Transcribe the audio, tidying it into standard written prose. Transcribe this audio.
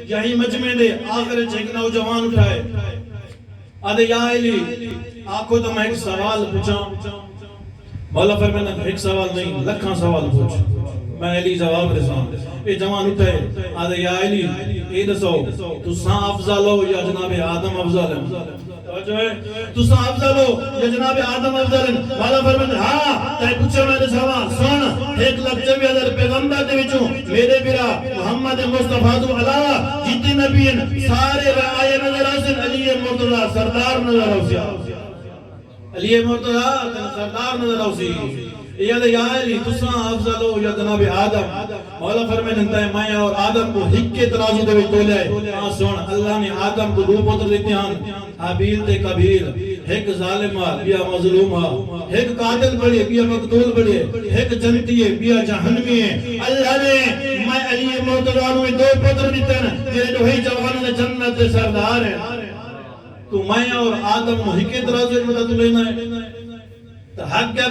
یہی مجمع دے آخر ایک نوجوان اٹھائے آدھے یا علی آنکھوں تو میں ایک سوال پوچھا مولا فرمایا ایک سوال نہیں لکھاں سوال پوچھ میں علی جواب رساں اے جوان اٹھائے آدھے یا علی اے دسو تو ساں افضل ہو یا جناب آدم افضل ہے تو ساں افضل ہو یا جناب آدم افضل ہے مولا فرمایا ہاں تے پوچھے میں نے سوال سن ایک لفظ بھی اگر پیغمبر دے وچوں میرے برا محمد مصطفیٰ تو علاوہ جتنے نبی ہیں سارے آئے نظر آسن علی مرتضی سردار نظر آسن علی مرتضی سردار نظر آسی یا علی تساں افضل ہو یا جناب آدم مولا فرمائے انتا ہے میں اور آدم کو ہک کے ترازو دے وچ تولے ہاں سن اللہ نے آدم کو دو پتر دیتے ہیں حابیل تے قابیل ایک ظالم بیا مظلوم ایک قاتل بڑی بیا مقتول بڑی ایک جنتی ہے بیا جہنمی ہے اللہ نے میں علی مرتضی نو دو پتر دیتے ہیں جنہیں جو ہی جوانوں جنت دے سردار ہیں تو میں اور آدم ہک کے ترازو دے وچ تو لینا ہے تو حق کیا